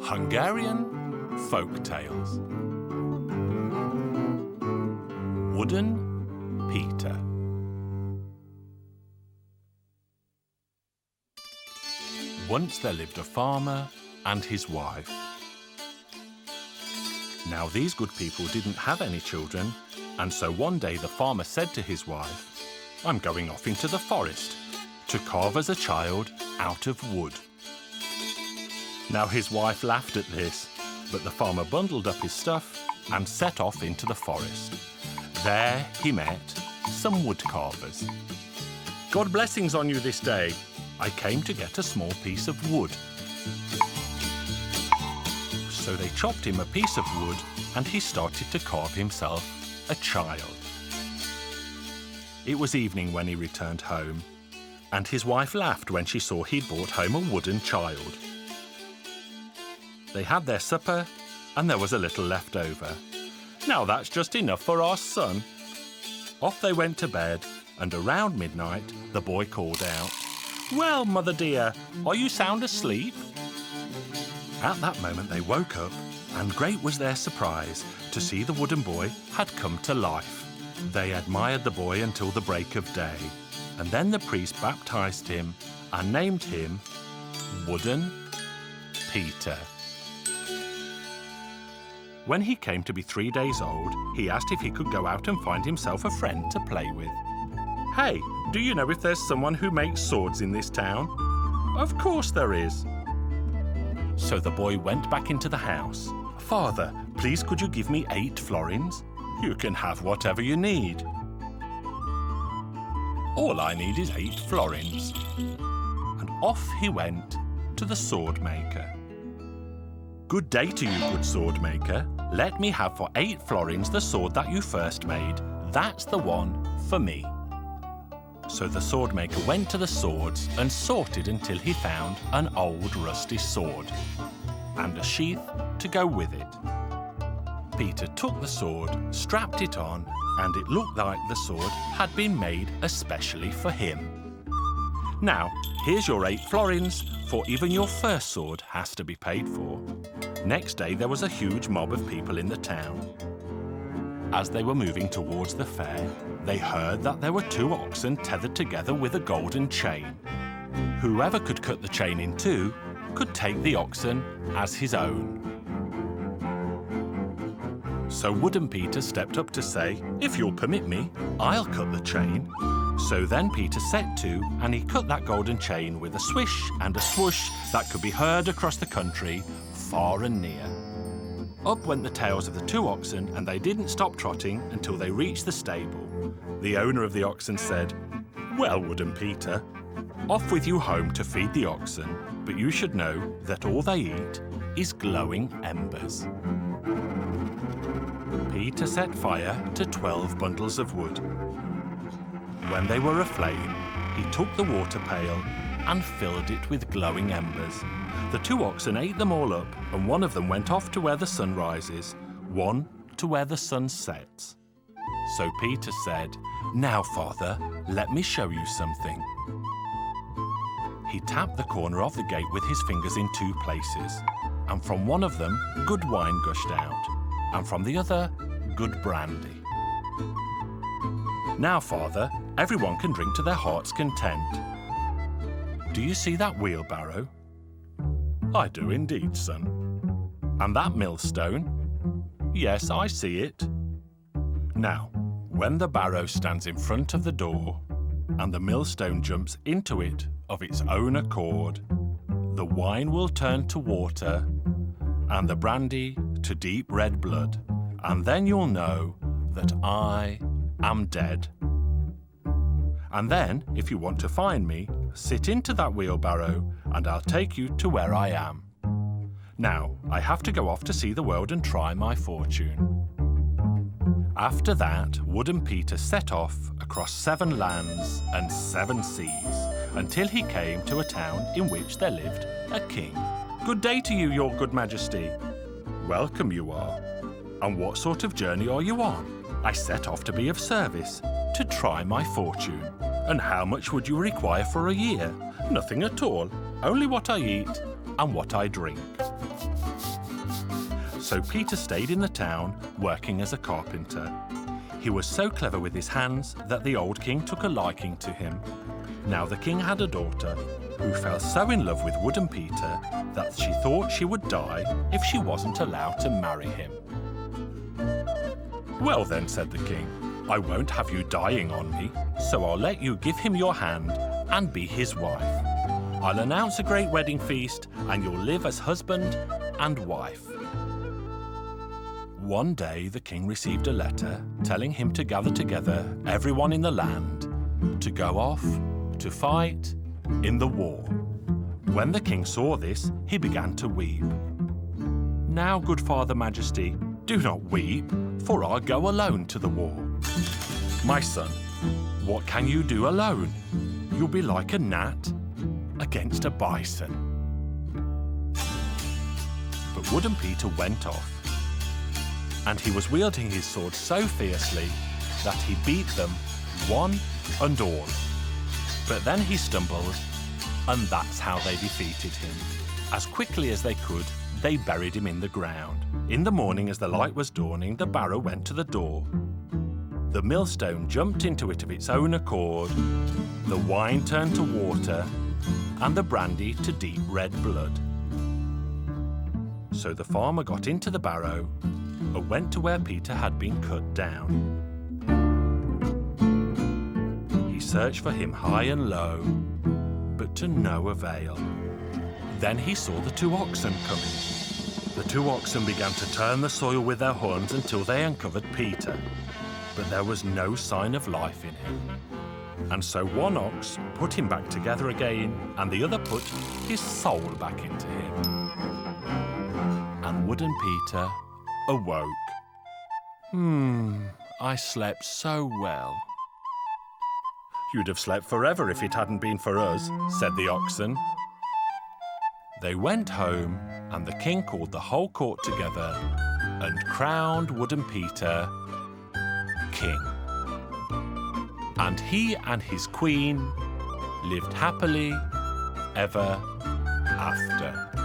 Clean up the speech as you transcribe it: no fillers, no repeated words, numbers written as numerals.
Hungarian Folk Tales. Wooden Peter. Once there lived a farmer and his wife. Now these good people didn't have any children, and so one day the farmer said to his wife, "I'm going off into the forest to carve as a child out of wood." Now his wife laughed at this, but the farmer bundled up his stuff and set off into the forest. There he met some wood carvers. "God blessings on you this day. I came to get a small piece of wood." So they chopped him a piece of wood and he started to carve himself a child. It was evening when he returned home, and his wife laughed when she saw he'd brought home a wooden child. They had their supper, and there was a little left over. "Now that's just enough for our son." Off they went to bed, and around midnight, the boy called out, "Well, mother dear, are you sound asleep?" At that moment they woke up, and great was their surprise to see the wooden boy had come to life. They admired the boy until the break of day, and then the priest baptized him and named him Wooden Peter. When he came to be 3 days old, he asked if he could go out and find himself a friend to play with. "Hey, do you know if there's someone who makes swords in this town?" "Of course there is." So the boy went back into the house. "Father, please could you give me 8 florins? You can have whatever you need." "All I need is 8 florins." And off he went to the sword maker. "Good day to you, good sword maker. Let me have for 8 florins the sword that you first made. That's the one for me." So the sword maker went to the swords and sorted until he found an old rusty sword and a sheath to go with it. Peter took the sword, strapped it on, and it looked like the sword had been made especially for him. "Now, here's your 8 florins, for even your first sword has to be paid for." Next day there was a huge mob of people in the town. As they were moving towards the fair, they heard that there were 2 oxen tethered together with a golden chain. Whoever could cut the chain in 2 could take the oxen as his own. So Wooden Peter stepped up to say, "If you'll permit me, I'll cut the chain." So then Peter set to, and he cut that golden chain with a swish and a swoosh that could be heard across the country, far and near. Up went the tails of the 2 oxen, and they didn't stop trotting until they reached the stable. The owner of the oxen said, "Well, Wooden Peter, off with you home to feed the oxen, but you should know that all they eat is glowing embers." Peter set fire to 12 bundles of wood. When they were aflame, he took the water pail and filled it with glowing embers. The 2 oxen ate them all up, and one of them went off to where the sun rises, one to where the sun sets. So Peter said, "Now, Father, let me show you something." He tapped the corner of the gate with his fingers in 2 places, and from one of them good wine gushed out, and from the other good brandy. "Now, Father, everyone can drink to their heart's content. Do you see that wheelbarrow?" "I do indeed, son." "And that millstone?" "Yes, I see it." "Now, when the barrow stands in front of the door and the millstone jumps into it of its own accord, the wine will turn to water and the brandy to deep red blood, and then you'll know that I am dead. And then, if you want to find me, sit into that wheelbarrow and I'll take you to where I am. Now, I have to go off to see the world and try my fortune." After that, Wooden Peter set off across 7 lands and 7 seas until he came to a town in which there lived a king. "Good day to you, your good majesty." "Welcome you are. And what sort of journey are you on? I set off to be of service, to try my fortune. And how much would you require for a year? Nothing at all, only what I eat and what I drink. So Peter stayed in the town, working as a carpenter. He was so clever with his hands that the old king took a liking to him. Now the king had a daughter who fell so in love with Wooden Peter that she thought she would die if she wasn't allowed to marry him. Well then, said the king, I won't have you dying on me, so I'll let you give him your hand and be his wife. I'll announce a great wedding feast and you'll live as husband and wife. One day the king received a letter telling him to gather together everyone in the land to go off to fight in the war. When the king saw this, he began to weep. Now, good Father Majesty, do not weep, for I'll go alone to the war. My son, what can you do alone? You'll be like a gnat against a bison. But Wooden Peter went off, and he was wielding his sword so fiercely that he beat them one and all. But then he stumbled, and that's how they defeated him. As quickly as they could, they buried him in the ground. In the morning, as the light was dawning, the barrow went to the door. The millstone jumped into it of its own accord, the wine turned to water, and the brandy to deep red blood. So the farmer got into the barrow and went to where Peter had been cut down. He searched for him high and low, but to no avail. Then he saw the two oxen coming. The two oxen began to turn the soil with their horns until they uncovered Peter, but there was no sign of life in him. And so one ox put him back together again, and the other put his soul back into him. And Wooden Peter awoke. I slept so well. You'd have slept forever if it hadn't been for us, said the oxen. They went home, and the king called the whole court together and crowned Wooden Peter king. And he and his queen lived happily ever after.